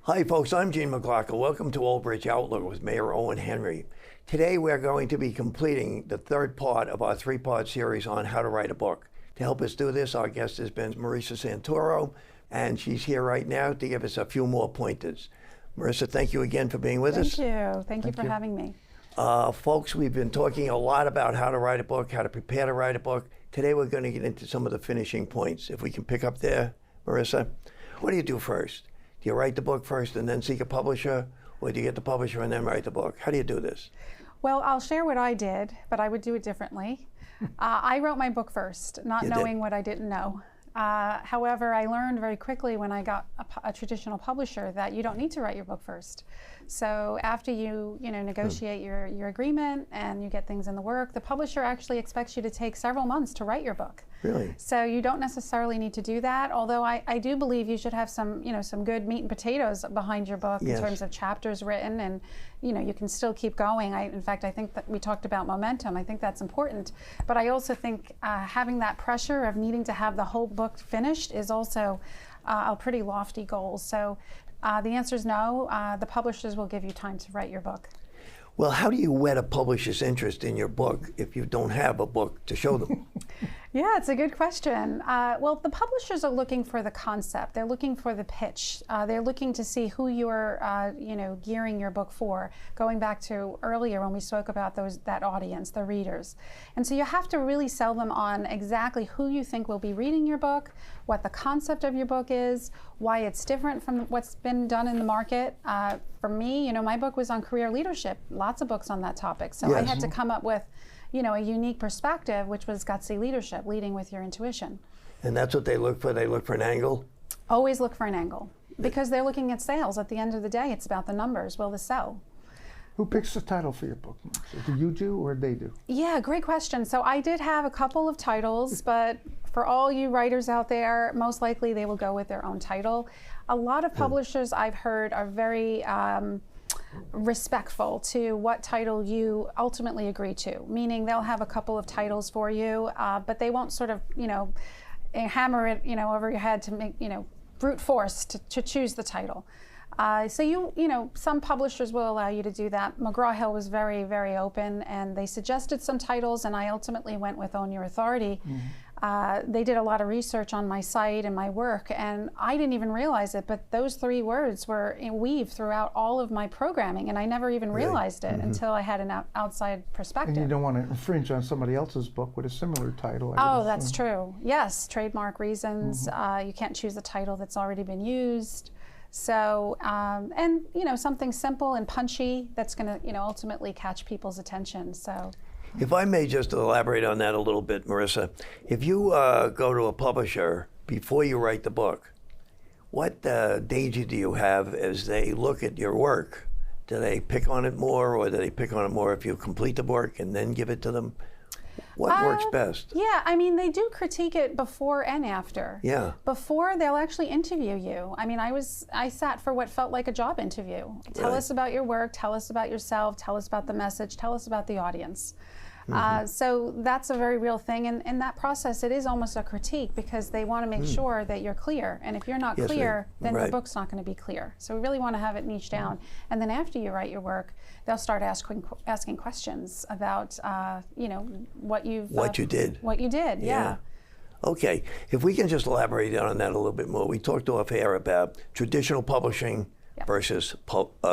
Hi folks, I'm Gene McLoughlin. Welcome to Old Bridge Outlook with Mayor Owen Henry. Today we're going to be completing the third part of our three-part series on how to write a book. To help us do this, our guest has been Marisa Santoro, and she's here right now to give us a few more pointers. Marisa, thank you again for being with us. Thank you for having me. Folks, we've been talking a lot about how to write a book, how to prepare to write a book. Today we're going to get into some of the finishing points. If we can pick up there, Marisa, what do you do first? Do you write the book first and then seek a publisher, or do you get the publisher and then write the book? How do you do this? Well, I'll share what I did, but I would do it differently. I wrote my book first, not knowing what I didn't know. However, I learned very quickly when I got a traditional publisher that you don't need to write your book first. So after you negotiate your agreement and you get things in the work, the publisher actually expects you to take several months to write your book. Really? So you don't necessarily need to do that, although I do believe you should have some good meat and potatoes behind your book in terms of chapters written, and you can still keep going. In fact, I think that we talked about momentum. I think that's important. But I also think having that pressure of needing to have the whole book finished is also a pretty lofty goal. So the answer is no. The publishers will give you time to write your book. Well, how do you whet a publisher's interest in your book if you don't have a book to show them? Yeah, it's a good question. Well, the publishers are looking for the concept. They're looking for the pitch. They're looking to see who you're, gearing your book for. Going back to earlier when we spoke about that audience, the readers. And so you have to really sell them on exactly who you think will be reading your book, what the concept of your book is, why it's different from what's been done in the market. For me, my book was on career leadership. Lots of books on that topic. So I had to come up with a unique perspective, which was gutsy leadership, leading with your intuition. And that's what they look for? They look for an angle? Always look for an angle, because they're looking at sales. At the end of the day, it's about the numbers. Will this sell? Who picks the title for your book? Do you do or they do? Yeah, great question. So I did have a couple of titles, but for all you writers out there, most likely they will go with their own title. A lot of publishers I've heard are very respectful to what title you ultimately agree to, meaning they'll have a couple of titles for you, but they won't sort of hammer it over your head to make brute force to choose the title. So some publishers will allow you to do that. McGraw-Hill was very, very open, and they suggested some titles, and I ultimately went with Own Your Authority. They did a lot of research on my site and my work, and I didn't even realize it, but those three words were weaved throughout all of my programming, and I never even realized it until I had an outside perspective. And you don't want to infringe on somebody else's book with a similar title. Oh, that's true. Yes, trademark reasons. You can't choose a title that's already been used. So, and something simple and punchy that's going to ultimately catch people's attention. So. If I may just elaborate on that a little bit, Marisa, if you go to a publisher before you write the book, what danger do you have as they look at your work? Do they pick on it more, or do they pick on it more if you complete the work and then give it to them? What works best? Yeah, I mean, they do critique it before and after. Yeah. Before, they'll actually interview you. I mean, I sat for what felt like a job interview. Tell us about your work, tell us about yourself, tell us about the message, tell us about the audience. So that's a very real thing, and in that process it is almost a critique, because they want to make sure that you're clear, and if you're not clear, then your book's not going to be clear. So we really want to have it niched down, and then after you write your work, they'll start asking questions about what you did. Yeah. Okay, if we can just elaborate on that a little bit more. We talked off air about traditional publishing versus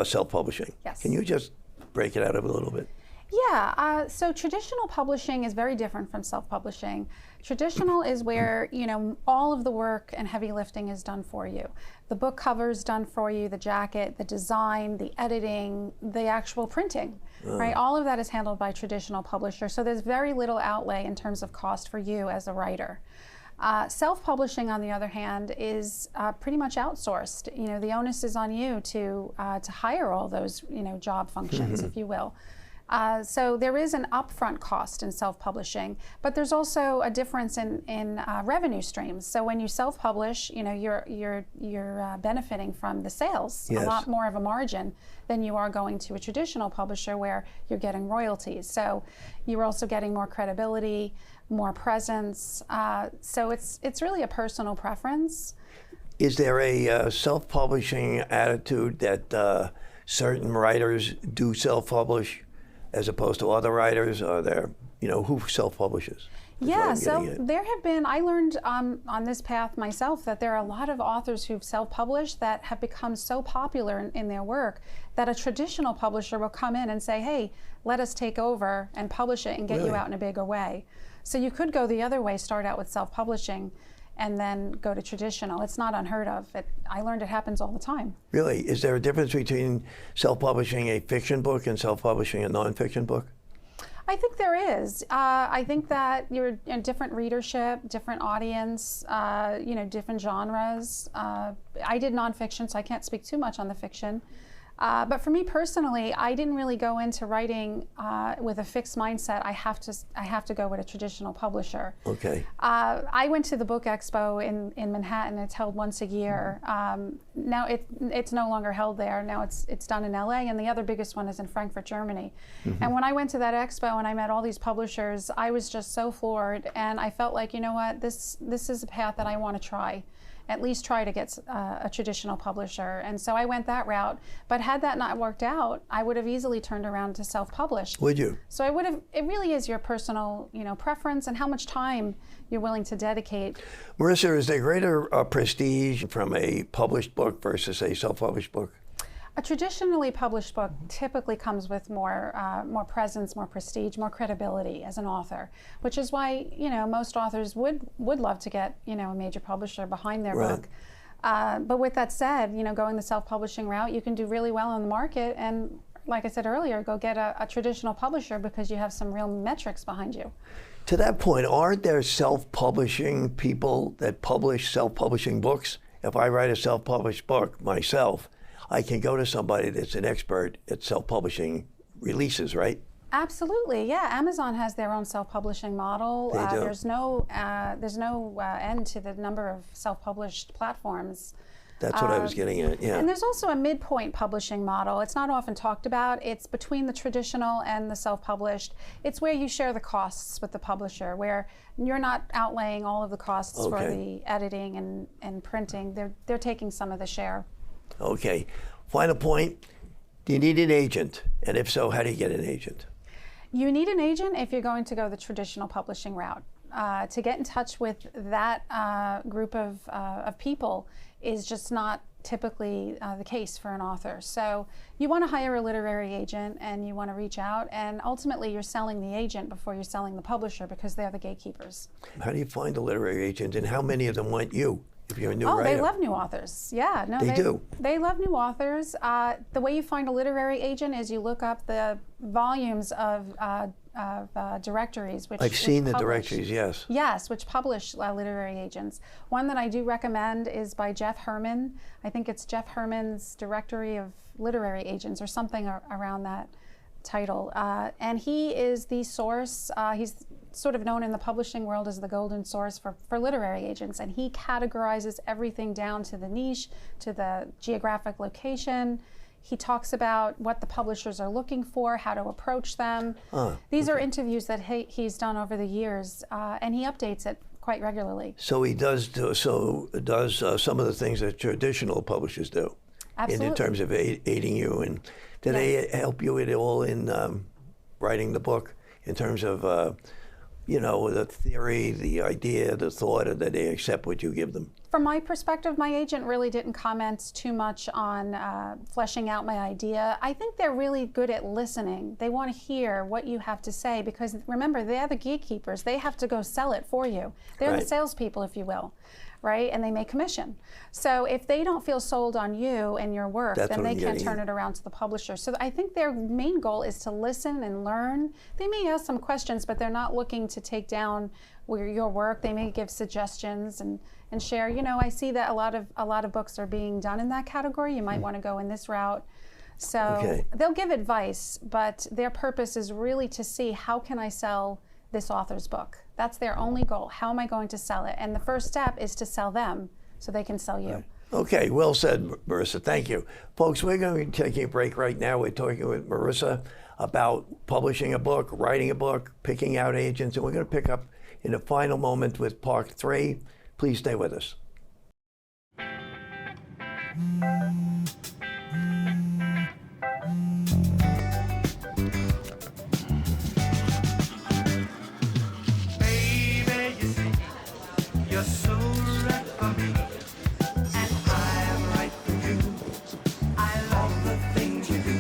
self-publishing. Yes. Can you just break it out a little bit? Yeah, so traditional publishing is very different from self-publishing. Traditional is where, all of the work and heavy lifting is done for you. The book cover is done for you, the jacket, the design, the editing, the actual printing, right? All of that is handled by traditional publishers, so there's very little outlay in terms of cost for you as a writer. Self-publishing, on the other hand, is pretty much outsourced. The onus is on you to hire all those, job functions, if you will. So there is an upfront cost in self-publishing, but there's also a difference in revenue streams. So when you self-publish, you're benefiting from the sales, a lot more of a margin than you are going to a traditional publisher where you're getting royalties. So you're also getting more credibility, more presence. So it's really a personal preference. Is there a self-publishing attitude that certain writers do self-publish as opposed to other writers? Are there, who self-publishes? Yeah, so there have been, I learned on this path myself that there are a lot of authors who've self-published that have become so popular in their work that a traditional publisher will come in and say, hey, let us take over and publish it and get you out in a bigger way. So you could go the other way, start out with self-publishing and then go to traditional. It's not unheard of. I learned it happens all the time. Really? Is there a difference between self-publishing a fiction book and self-publishing a nonfiction book? I think there is. I think that you're in different readership, different audience, different genres. I did nonfiction, so I can't speak too much on the fiction. But for me personally, I didn't really go into writing with a fixed mindset. I have to go with a traditional publisher. Okay. I went to the Book Expo in Manhattan. It's held once a year. Now it's no longer held there. Now it's done in LA, and the other biggest one is in Frankfurt, Germany. Mm-hmm. And when I went to that expo and I met all these publishers, I was just so floored, and I felt like, you know what, this is a path that I want to try. At least try to get a traditional publisher. And so I went that route. But had that not worked out, I would have easily turned around to self-publish. Would you? So it really is your personal, preference and how much time you're willing to dedicate. Marisa, is there greater prestige from a published book versus a self-published book? A traditionally published book typically comes with more presence, more prestige, more credibility as an author, which is why most authors would love to get a major publisher behind their book. But with that said, going the self-publishing route, you can do really well on the market, and like I said earlier, go get a traditional publisher because you have some real metrics behind you. To that point, aren't there self-publishing people that publish self-publishing books? If I write a self-published book myself, I can go to somebody that's an expert at self-publishing releases, right? Absolutely, yeah. Amazon has their own self-publishing model. They do. There's no end to the number of self-published platforms. That's what I was getting at, yeah. And there's also a midpoint publishing model. It's not often talked about. It's between the traditional and the self-published. It's where you share the costs with the publisher, where you're not outlaying all of the costs for the editing and printing. They're taking some of the share. Okay. Final point, do you need an agent? And if so, how do you get an agent? You need an agent if you're going to go the traditional publishing route. To get in touch with that group of people is just not typically the case for an author. So you want to hire a literary agent and you want to reach out, and ultimately you're selling the agent before you're selling the publisher because they're the gatekeepers. How do you find a literary agent, and how many of them want you? If you're a new writer. They love new authors. Yeah, no, they do. They love new authors. The way you find a literary agent is you look up the volumes of directories. I've seen the directories, yes. Yes, which publish literary agents. One that I do recommend is by Jeff Herman. I think it's Jeff Herman's Directory of Literary Agents or something around that title. And he is the source. He's sort of known in the publishing world as the golden source for literary agents, and he categorizes everything down to the niche, to the geographic location. He talks about what the publishers are looking for, how to approach them. These are interviews that he's done over the years, and he updates it quite regularly. So he does some of the things that traditional publishers do. Absolutely. In terms of aiding you, and do they help you at all in writing the book in terms of the theory, the idea, the thought, or that they accept what you give them? From my perspective, my agent really didn't comment too much on fleshing out my idea. I think they're really good at listening. They want to hear what you have to say because, remember, they're the gatekeepers. They have to go sell it for you. They're the salespeople, if you will, right? And they make commission. So if they don't feel sold on you and your work, then they can't turn it around to the publisher. So I think their main goal is to listen and learn. They may ask some questions, but they're not looking to take down your work. They may give suggestions and share. I see that a lot of books are being done in that category. You might want to go in this route. So they'll give advice, but their purpose is really to see, how can I sell this author's book? That's their only goal. How am I going to sell it? And the first step is to sell them so they can sell you. Right. Okay, well said, Marisa. Thank you. Folks, we're going to be taking a break right now. We're talking with Marisa about publishing a book, writing a book, picking out agents, and we're going to pick up in the final moment with part 3. Please stay with us. Baby, you see, you're so right for me, and I'm right for you. I love the things you do,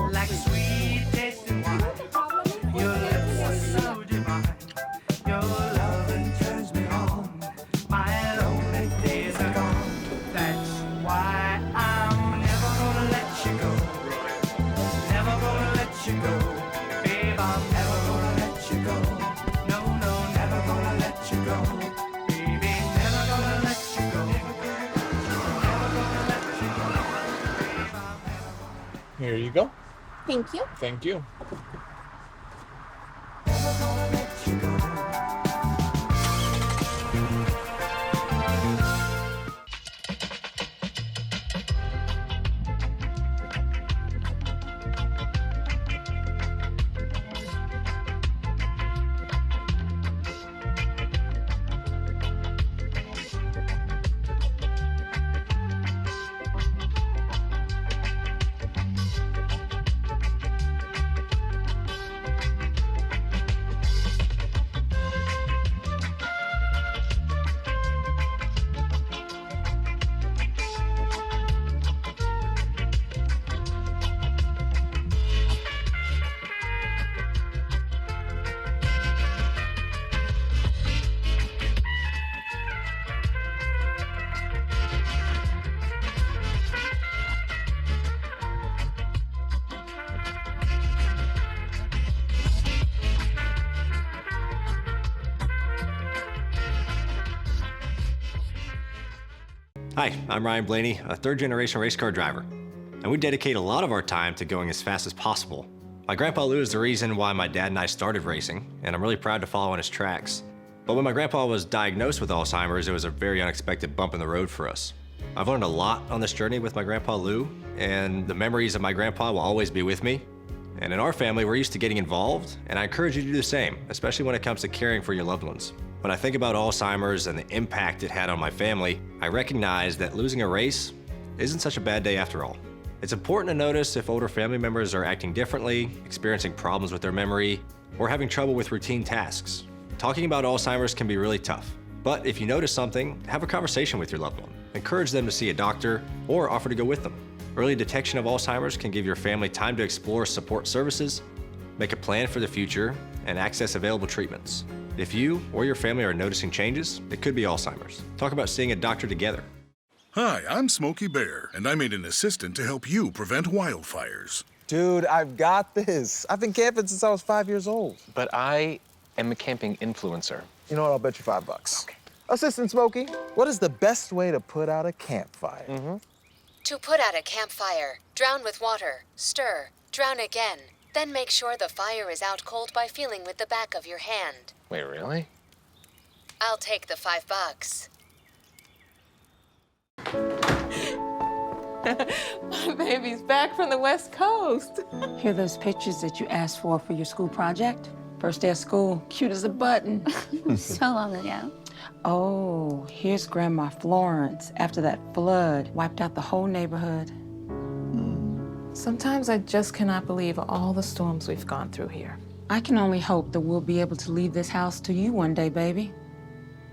like sweet tasting wine. Your lips are so divine. Your loving turns me on. My lonely days are gone. That's why I'm never gonna let you go. Never gonna let you go. Babe, I'm never gonna let you go. No, no, never gonna let you go. Baby, never gonna let you go. Never gonna let you go. Babe, I'm never Here you go. Thank you. Thank you. gonna let you go. Hi, I'm Ryan Blaney, a third-generation race car driver, and we dedicate a lot of our time to going as fast as possible. My grandpa Lou is the reason why my dad and I started racing, and I'm really proud to follow in his tracks. But when my grandpa was diagnosed with Alzheimer's, it was a very unexpected bump in the road for us. I've learned a lot on this journey with my grandpa Lou, and the memories of my grandpa will always be with me. And in our family, we're used to getting involved, and I encourage you to do the same, especially when it comes to caring for your loved ones. When I think about Alzheimer's and the impact it had on my family, I recognize that losing a race isn't such a bad day after all. It's important to notice if older family members are acting differently, experiencing problems with their memory, or having trouble with routine tasks. Talking about Alzheimer's can be really tough, but if you notice something, have a conversation with your loved one. Encourage them to see a doctor or offer to go with them. Early detection of Alzheimer's can give your family time to explore support services, make a plan for the future, and access available treatments. If you or your family are noticing changes, it could be Alzheimer's. Talk about seeing a doctor together. Hi, I'm Smokey Bear, and I made an assistant to help you prevent wildfires. Dude, I've got this. I've been camping since I was 5 years old. But I am a camping influencer. You know what? I'll bet you $5. Okay. Assistant Smokey, what is the best way to put out a campfire? To put out a campfire, drown with water, stir, drown again. Then make sure the fire is out cold by feeling with the back of your hand. Wait, really? I'll take the $5. My baby's back from the West Coast. Hear those pictures that you asked for your school project? First day of school, cute as a button. So long ago. Oh, here's Grandma Florence after that flood wiped out the whole neighborhood. Sometimes I just cannot believe all the storms we've gone through here. I can only hope that we'll be able to leave this house to you one day, baby.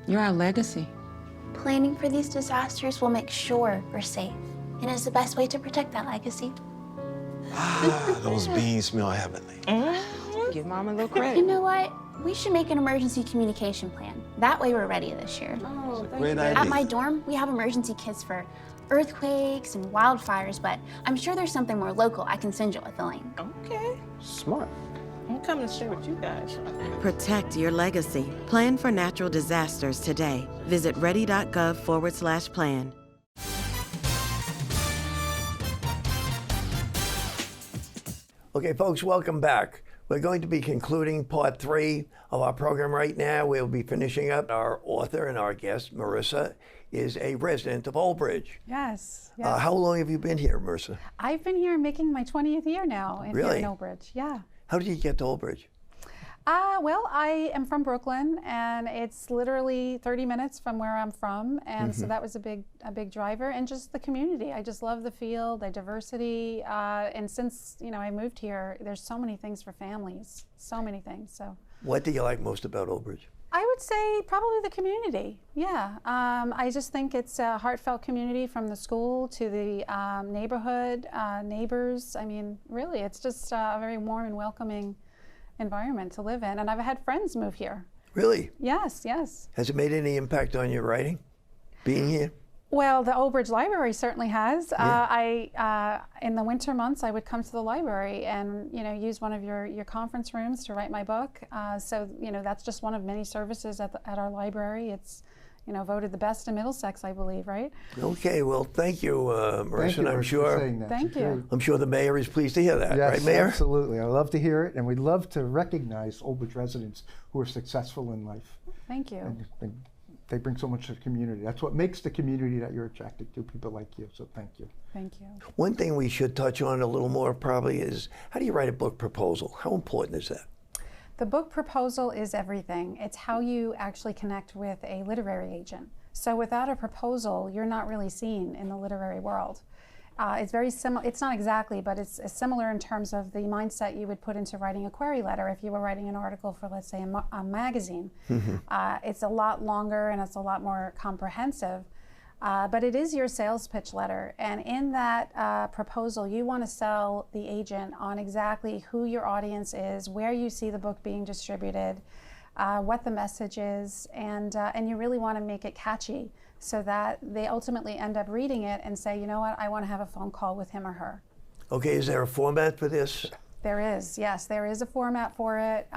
You're our legacy. Planning for these disasters will make sure we're safe, and is the best way to protect that legacy. Those beans smell heavenly. Give Mama a little You credit. know what? We should make an emergency communication plan. That way we're ready this year. Oh, thank Great you. idea. At my dorm, we have emergency kits for earthquakes and wildfires, but I'm sure there's something more local I can send you with the link. Okay. Smart. I'm coming to share with you guys. Protect your legacy. Plan for natural disasters today. Visit ready.gov/plan. Okay, folks, welcome back. We're going to be concluding part 3 of our program right now. We'll be finishing up. Our author and our guest, Marisa, is a resident of Old Bridge. Yes. How long have you been here, Marisa? I've been here making my 20th year now here Really? in Old Bridge. Yeah. How did you get to Old Bridge? Well, I am from Brooklyn, and it's literally 30 minutes from where I'm from, and so that was a big driver. And just the community, I just love the field, the diversity, and since I moved here, there's so many things for families, so many things. So, What do you like most about Old Bridge? I would say probably the community. Yeah, I just think it's a heartfelt community from the school to the neighborhood, neighbors. I mean, really, it's just a very warm and welcoming environment to live in. And I've had friends move here. Really? Yes, yes. Has it made any impact on your writing, being here? Well, the Old Bridge Library certainly has. Yeah. In the winter months, I would come to the library and use one of your conference rooms to write my book. So that's just one of many services at our library. It's voted the best in Middlesex, I believe, right? Okay, well, thank you, Marisa. Thank you I'm for sure. saying that. Thank you. I'm sure the mayor is pleased to hear that, Yes, right, Mayor? absolutely. I love to hear it, and we'd love to recognize Old Bridge residents who are successful in life. Thank you. And they bring so much to the community. That's what makes the community that you're attracted to, people like you. So thank you. Thank you. One thing we should touch on a little more probably is, how do you write a book proposal? How important is that? The book proposal is everything. It's how you actually connect with a literary agent. So without a proposal, you're not really seen in the literary world. It's very similar. It's not exactly, but it's similar in terms of the mindset you would put into writing a query letter if you were writing an article for, let's say, a magazine. It's a lot longer and it's a lot more comprehensive, but it is your sales pitch letter. And in that proposal, you want to sell the agent on exactly who your audience is, where you see the book being distributed, what the message is, and you really want to make it catchy so that they ultimately end up reading it and say, you know what, I want to have a phone call with him or her. Okay, is there a format for this? There is, yes, there is a format for it.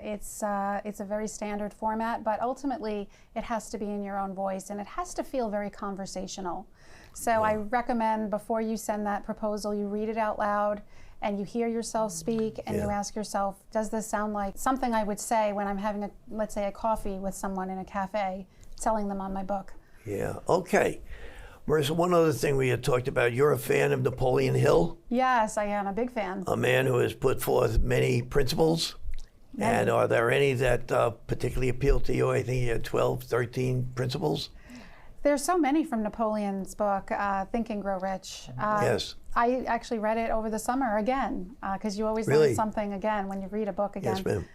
It's a very standard format, but ultimately it has to be in your own voice and it has to feel very conversational. So I recommend before you send that proposal, you read it out loud and you hear yourself speak and you ask yourself, does this sound like something I would say when I'm having, let's say, a coffee with someone in a cafe, telling them on my book? Yeah, okay. Marisa, one other thing we had talked about, you're a fan of Napoleon Hill, Yes, I am a big fan. a man who has put forth many principles. And are there any that particularly appeal to you? I think you had 12, 13 principles. There's so many from Napoleon's book, Think and Grow Rich. Yes. I actually read it over the summer again, because you always Really? learn something again when you read a book again. Yes, ma'am.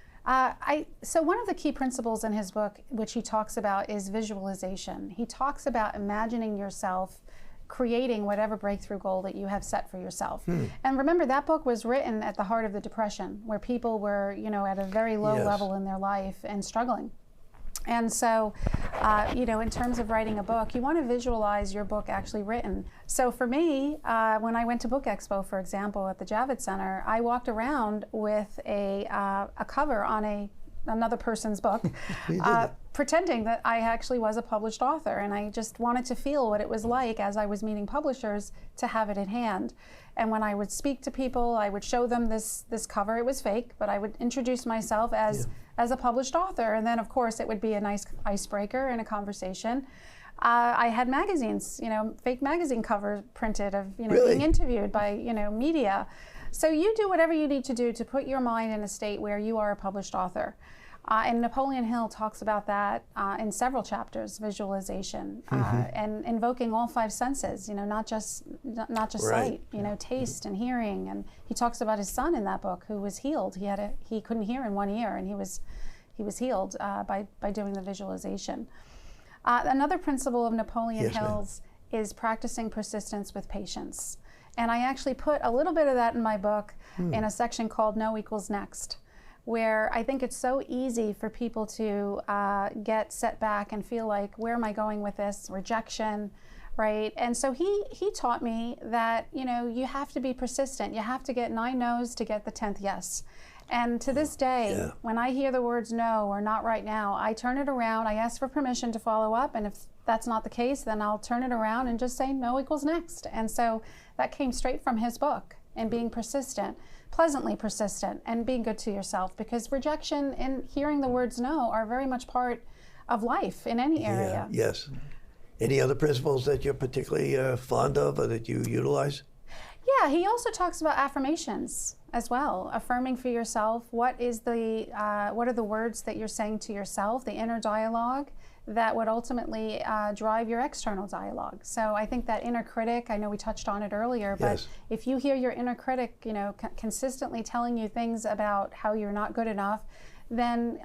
So one of the key principles in his book, which he talks about, is visualization. He talks about imagining yourself creating whatever breakthrough goal that you have set for yourself. And remember, that book was written at the heart of the Depression, where people were, at a very low level in their life and struggling. And so, in terms of writing a book, you want to visualize your book actually written. So for me, when I went to Book Expo, for example, at the Javits Center, I walked around with a cover on another person's book, pretending that I actually was a published author. And I just wanted to feel what it was like as I was meeting publishers to have it in hand. And when I would speak to people, I would show them this cover. It was fake, but I would introduce myself as a published author. And then, of course, it would be a nice icebreaker in a conversation. I had magazines, fake magazine covers printed of, being interviewed by, media. So you do whatever you need to do to put your mind in a state where you are a published author. And Napoleon Hill talks about that in several chapters, visualization, and invoking all five senses, not just sight, taste and hearing. And he talks about his son in that book who was healed. He couldn't hear in one ear, and he was healed by doing the visualization. Another principle of Napoleon Hill's is practicing persistence with patience. And I actually put a little bit of that in my book in a section called No Equals Next, where I think it's so easy for people to get set back and feel like, where am I going with this? Rejection, right? And so he taught me that, you have to be persistent. You have to get 9 no's to get the 10th yes. And to this day, when I hear the words no or not right now, I turn it around, I ask for permission to follow up, and if that's not the case, then I'll turn it around and just say no equals next. And so that came straight from his book, and being persistent, pleasantly persistent, and being good to yourself, because rejection and hearing the words no are very much part of life in any area. Yes. Any other principles that you're particularly fond of or that you utilize? Yeah, he also talks about affirmations. as well. Affirming for yourself, what are the words that you're saying to yourself, the inner dialogue that would ultimately drive your external dialogue. So I think that inner critic, I know we touched on it earlier, but Yes. if you hear your inner critic, consistently telling you things about how you're not good enough, then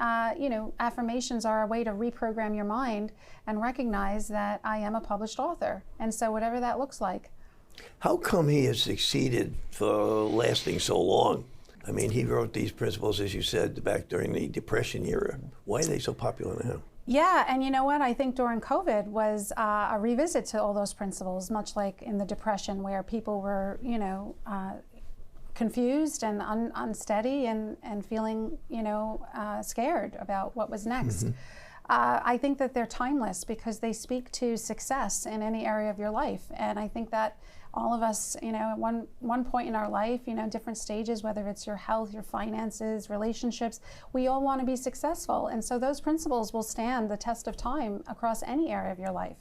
affirmations are a way to reprogram your mind and recognize that I am a published author. And so whatever that looks like. How come he has succeeded for lasting so long? I mean, he wrote these principles, as you said, back during the Depression era. Why are they so popular now? Yeah, and you know what? I think during COVID was a revisit to all those principles, much like in the Depression, where people were, confused and unsteady and feeling, scared about what was next. I think that they're timeless because they speak to success in any area of your life. And I think that all of us, at one point in our life, different stages, whether it's your health, your finances, relationships, we all want to be successful. And so those principles will stand the test of time across any area of your life.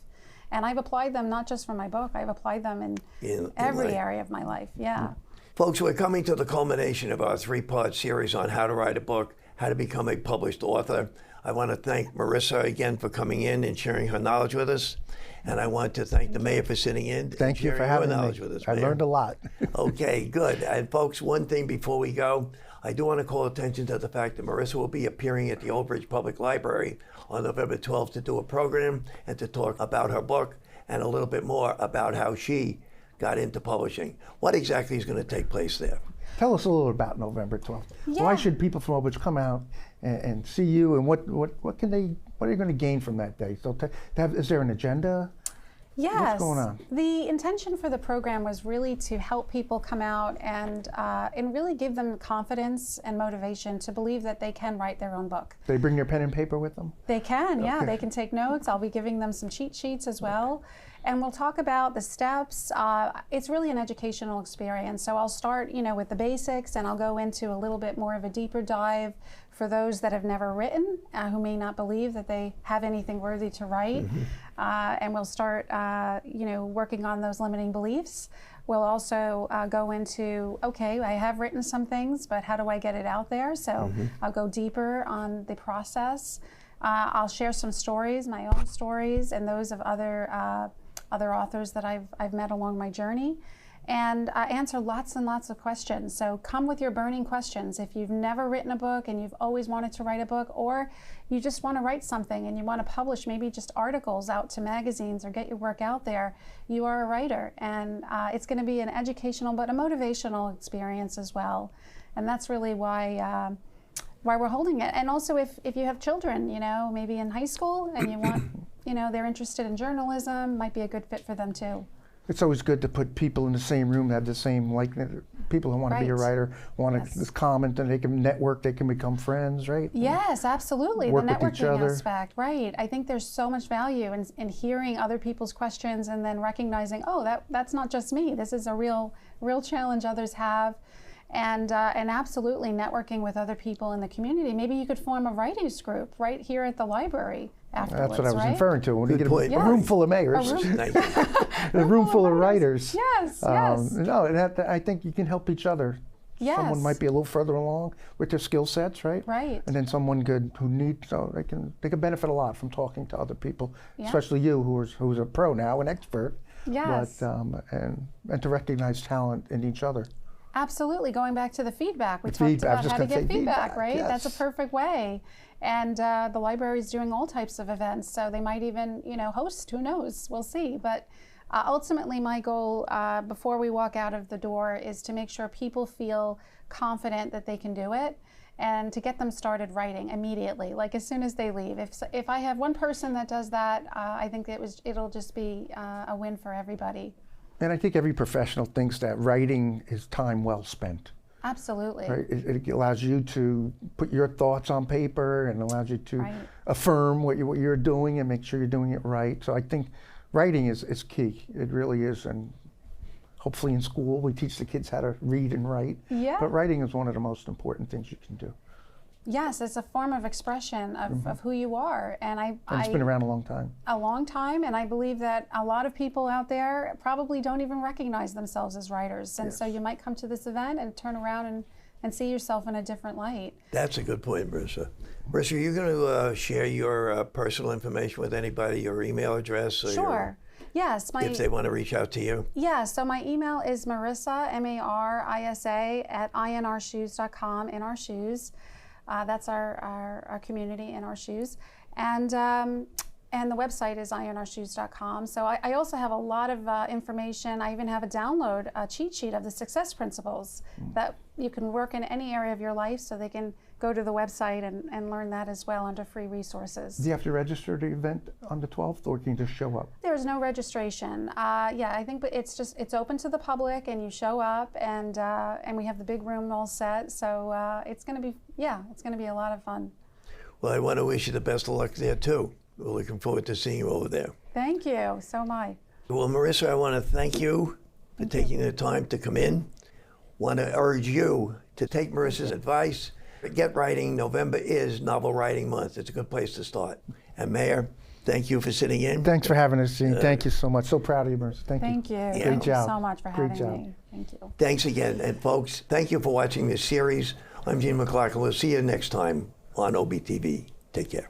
And I've applied them not just for my book, I've applied them in every area of my life. Yeah. Folks, we're coming to the culmination of our 3-part series on how to write a book, how to become a published author. I want to thank Marisa again for coming in and sharing her knowledge with us. And I want to thank the mayor for sitting in. Thank you for sharing having your knowledge me. with us, I Mayor. learned a lot. Okay, good. And folks, one thing before we go, I do want to call attention to the fact that Marisa will be appearing at the Old Bridge Public Library on November 12th to do a program and to talk about her book and a little bit more about how she got into publishing. What exactly is going to take place there? Tell us a little about November 12th. Yeah. Why should people from Old Bridge come out and see you, and what are you going to gain from that day? So is there an agenda? Yes. What's going on? The intention for the program was really to help people come out and really give them confidence and motivation to believe that they can write their own book. They bring their pen and paper with them? They can, yeah. Okay. They can take notes. I'll be giving them some cheat sheets as well. And we'll talk about the steps. It's really an educational experience. So I'll start, with the basics, and I'll go into a little bit more of a deeper dive for those that have never written, who may not believe that they have anything worthy to write. And we'll start, working on those limiting beliefs. We'll also go into, okay, I have written some things, but how do I get it out there? So I'll go deeper on the process. I'll share some stories, my own stories, and those of other authors that I've met along my journey, and answer lots and lots of questions. So come with your burning questions. If you've never written a book and you've always wanted to write a book, or you just want to write something and you want to publish maybe just articles out to magazines or get your work out there, you are a writer. And it's going to be an educational but a motivational experience as well. And that's really why we're holding it. And also if you have children, maybe in high school and you want, they're interested in journalism, might be a good fit for them too. It's always good to put people in the same room that have the same, people who want to be a writer, want to comment, and they can network, they can become friends, right? Yes, absolutely. Work the with each networking other. aspect, right. I think there's so much value in hearing other people's questions and then recognizing, oh, that's not just me. This is a real challenge others have. And absolutely networking with other people in the community. Maybe you could form a writers group right here at the library afterwards. That's what I was right? referring to. When you get a point. room full of mayors, a room full of writers. Yes, yes. No, I think you can help each other. Yes. Someone might be a little further along with their skill sets, right? Right. And then someone good who needs, so they can benefit a lot from talking to other people, Yeah. especially you, who's a pro now, an expert. Yes. But and to recognize talent in each other. Absolutely. Going back to the feedback, we The talked feedback, I about was how just to gonna get say feedback, feedback, right? yes. That's a perfect way. And the library is doing all types of events, so they might even, host. Who knows? We'll see. But ultimately, my goal before we walk out of the door is to make sure people feel confident that they can do it, and to get them started writing immediately, like as soon as they leave. If I have one person that does that, I think it'll just be a win for everybody. And I think every professional thinks that writing is time well spent. Absolutely. Right? It allows you to put your thoughts on paper and allows you to Right. affirm what you're doing and make sure you're doing it right. So I think writing is key. It really is. And hopefully in school we teach the kids how to read and write. Yeah. But writing is one of the most important things you can do. Yes, it's a form of expression of who you are. And And it's been around a long time. A long time, and I believe that a lot of people out there probably don't even recognize themselves as writers. And so you might come to this event and turn around and see yourself in a different light. That's a good point, Marisa. Marisa, are you going to share your personal information with anybody, your email address? Or Sure. Yes. if they want to reach out to you? Yeah, so my email is Marisa, M-A-R-I-S-A, at INRShoes.com, In Our Shoes. That's our community, In Our Shoes. And the website is INRShoes.com. So I also have a lot of information. I even have a download, a cheat sheet of the success principles that you can work in any area of your life, so they can go to the website and learn that as well under free resources. Do you have to register the event on the 12th, or can you just show up? There's no registration. Yeah, I think it's open to the public, and you show up, and we have the big room all set. So it's going to be a lot of fun. Well, I want to wish you the best of luck there too. We're looking forward to seeing you over there. Thank you. So am I. Well, Marisa, I want to thank you for taking the time to come in. Want to urge you to take Marisa's advice. Get writing. November is Novel Writing Month. It's a good place to start. And Mayor, thank you for sitting in. Thanks for having us, Gene. Thank you so much. So proud of you, Marisa. Thank you. Thank you. Great Thank job. you so much for Great having job. me. Thank you. Thanks again. And folks, thank you for watching this series. I'm Gene McLoughlin. We'll see you next time on OBTV. Take care.